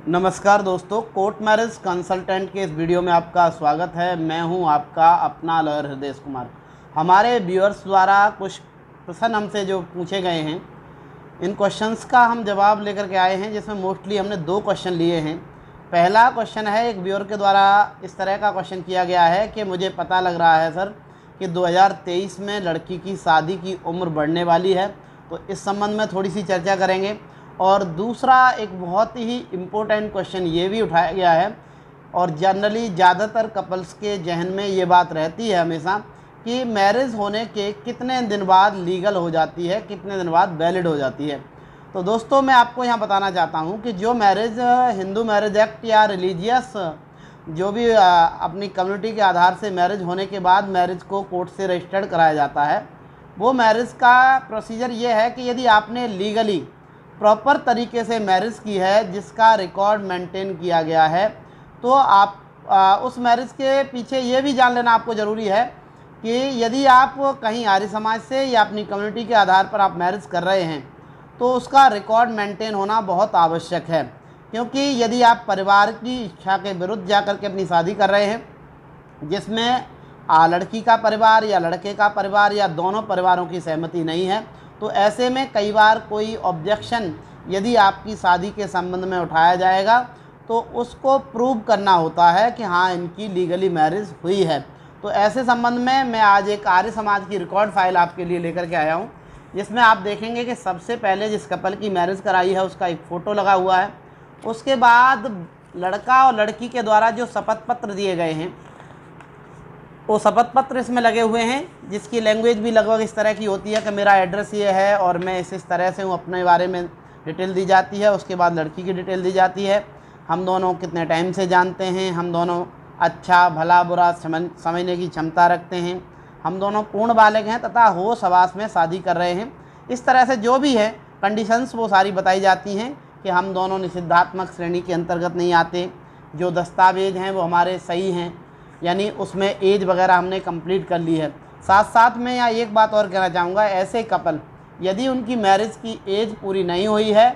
नमस्कार दोस्तों, court marriage consultant के इस वीडियो में आपका स्वागत है। मैं हूं आपका अपना लॉयर हृदय कुमार। हमारे व्यूअर्स द्वारा कुछ प्रश्न हमसे जो पूछे गए हैं, इन क्वेश्चंस का हम जवाब लेकर के आए हैं, जिसमें मोस्टली हमने 2 क्वेश्चन लिए हैं। पहला क्वेश्चन है, एक व्यूअर के द्वारा इस तरह का क्वेश्चन किया गया है कि मुझे पता लग रहा है सर कि 2023 में लड़की की शादी की उम्र बढ़ने वाली है, तो इस संबंध में थोड़ी सी चर्चा करेंगे। और दूसरा एक बहुत ही इम्पोर्टेंट क्वेश्चन ये भी उठाया गया है, और जनरली ज़्यादातर कपल्स के जहन में ये बात रहती है हमेशा कि मैरिज होने के कितने दिन बाद लीगल हो जाती है, कितने दिन बाद वैलिड हो जाती है। तो दोस्तों, मैं आपको यहाँ बताना चाहता हूँ कि जो मैरिज हिंदू मैरिज एक्ट या रिलीजियस जो भी अपनी कम्युनिटी के आधार से मैरिज होने के बाद मैरिज को कोर्ट से रजिस्टर्ड कराया जाता है, वो मैरिज का प्रोसीजर ये है कि यदि आपने लीगली प्रॉपर तरीके से मैरिज की है, जिसका रिकॉर्ड मेंटेन किया गया है, तो आप उस मैरिज के पीछे ये भी जान लेना आपको ज़रूरी है कि यदि आप कहीं आर्य समाज से या अपनी कम्युनिटी के आधार पर आप मैरिज कर रहे हैं, तो उसका रिकॉर्ड मेंटेन होना बहुत आवश्यक है। क्योंकि यदि आप परिवार की इच्छा के विरुद्ध जाकर के अपनी शादी कर रहे हैं, जिसमें लड़की का परिवार या लड़के का परिवार या दोनों परिवारों की सहमति नहीं है, तो ऐसे में कई बार कोई ऑब्जेक्शन यदि आपकी शादी के संबंध में उठाया जाएगा, तो उसको प्रूव करना होता है कि हाँ, इनकी लीगली मैरिज हुई है। तो ऐसे संबंध में मैं आज एक आर्य समाज की रिकॉर्ड फाइल आपके लिए लेकर के आया हूँ, जिसमें आप देखेंगे कि सबसे पहले जिस कपल की मैरिज कराई है उसका एक फ़ोटो लगा हुआ है। उसके बाद लड़का और लड़की के द्वारा जो शपथ पत्र दिए गए हैं, वो शपथ पत्र इसमें लगे हुए हैं, जिसकी लैंग्वेज भी लगभग इस तरह की होती है कि मेरा एड्रेस ये है और मैं इस तरह से हूँ, अपने बारे में डिटेल दी जाती है। उसके बाद लड़की की डिटेल दी जाती है, हम दोनों कितने टाइम से जानते हैं, हम दोनों अच्छा भला बुरा समझने की क्षमता रखते हैं, हम दोनों पूर्ण बालिग हैं तथा होश हवास में शादी कर रहे हैं। इस तरह से जो भी है कंडीशंस वो सारी बताई जाती हैं कि हम दोनों निषिद्धात्मक श्रेणी के अंतर्गत नहीं आते, जो दस्तावेज हैं वो हमारे सही हैं, यानी उसमें एज वगैरह हमने कंप्लीट कर ली है। साथ साथ में यहाँ एक बात और कहना चाहूँगा, ऐसे कपल यदि उनकी मैरिज की एज पूरी नहीं हुई है,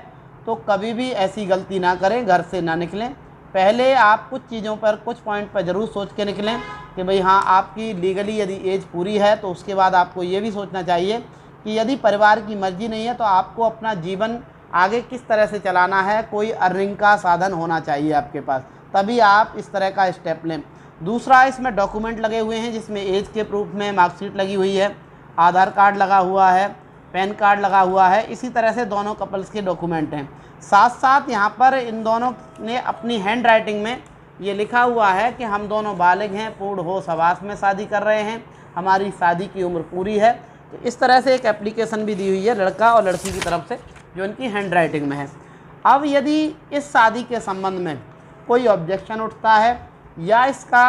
तो कभी भी ऐसी गलती ना करें, घर से ना निकलें। पहले आप कुछ चीज़ों पर, कुछ पॉइंट पर ज़रूर सोच के निकलें कि भाई हाँ, आपकी लीगली यदि एज पूरी है, तो उसके बाद आपको ये भी सोचना चाहिए कि यदि परिवार की मर्ज़ी नहीं है, तो आपको अपना जीवन आगे किस तरह से चलाना है, कोई अर्निंग का साधन होना चाहिए आपके पास, तभी आप इस तरह का स्टेप लें। दूसरा, इसमें डॉक्यूमेंट लगे हुए हैं, जिसमें एज के प्रूफ में मार्कशीट लगी हुई है, आधार कार्ड लगा हुआ है, पैन कार्ड लगा हुआ है। इसी तरह से दोनों कपल्स के डॉक्यूमेंट हैं। साथ साथ यहाँ पर इन दोनों ने अपनी हैंड राइटिंग में ये लिखा हुआ है कि हम दोनों बालिग हैं, पूर्ण होश हवास में शादी कर रहे हैं, हमारी शादी की उम्र पूरी है। तो इस तरह से एक एप्लीकेशन भी दी हुई है लड़का और लड़की की तरफ से, जो इनकी हैंड राइटिंग में है। अब यदि इस शादी के संबंध में कोई ऑब्जेक्शन उठता है या इसका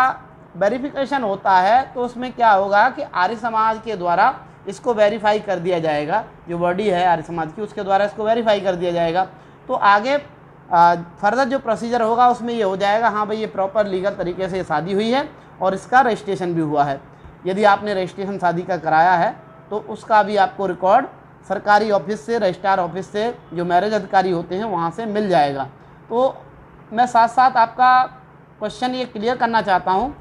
वेरिफिकेशन होता है, तो उसमें क्या होगा कि आर्य समाज के द्वारा इसको वेरीफाई कर दिया जाएगा। जो बॉडी है आर्य समाज की, उसके द्वारा इसको वेरीफाई कर दिया जाएगा। तो आगे फर्दर जो प्रोसीजर होगा उसमें ये हो जाएगा, हाँ भाई, ये प्रॉपर लीगल तरीके से शादी हुई है और इसका रजिस्ट्रेशन भी हुआ है। यदि आपने रजिस्ट्रेशन शादी का कराया है, तो उसका भी आपको रिकॉर्ड सरकारी ऑफिस से, रजिस्ट्रार ऑफिस से, जो मैरिज अधिकारी होते हैं वहाँ से मिल जाएगा। तो मैं साथ साथ आपका क्वेश्चन ये क्लियर करना चाहता हूँ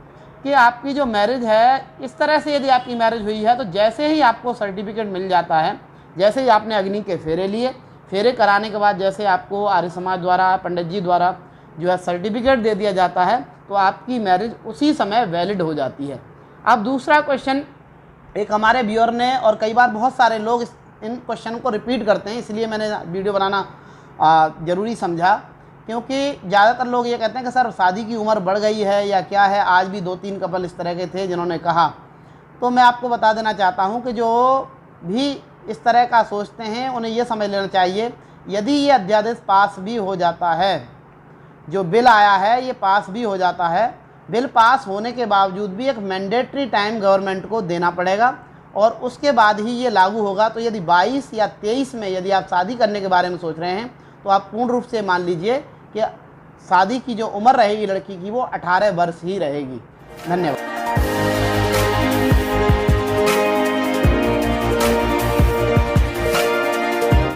कि आपकी जो मैरिज है, इस तरह से यदि आपकी मैरिज हुई है, तो जैसे ही आपको सर्टिफिकेट मिल जाता है, जैसे ही आपने अग्नि के फेरे लिए, फेरे कराने के बाद जैसे आपको आर्य समाज द्वारा, पंडित जी द्वारा जो है सर्टिफिकेट दे दिया जाता है, तो आपकी मैरिज उसी समय वैलिड हो जाती है। अब दूसरा क्वेश्चन एक हमारे व्यूअर ने, और कई बार बहुत सारे लोग इन क्वेश्चन को रिपीट करते हैं, इसलिए मैंने वीडियो बनाना ज़रूरी समझा, क्योंकि ज़्यादातर लोग ये कहते हैं कि सर शादी की उम्र बढ़ गई है या क्या है। आज भी 2-3 कपल इस तरह के थे जिन्होंने कहा। तो मैं आपको बता देना चाहता हूं कि जो भी इस तरह का सोचते हैं, उन्हें ये समझ लेना चाहिए, यदि ये अध्यादेश पास भी हो जाता है, जो बिल आया है ये पास भी हो जाता है, बिल पास होने के बावजूद भी एक मैंडेटरी टाइम गवर्नमेंट को देना पड़ेगा और उसके बाद ही ये लागू होगा। तो यदि 22 या 23 में यदि आप शादी करने के बारे में सोच रहे हैं, तो आप पूर्ण रूप से मान लीजिए कि शादी की जो उम्र रहेगी लड़की की, वो 18 वर्ष ही रहेगी। धन्यवाद।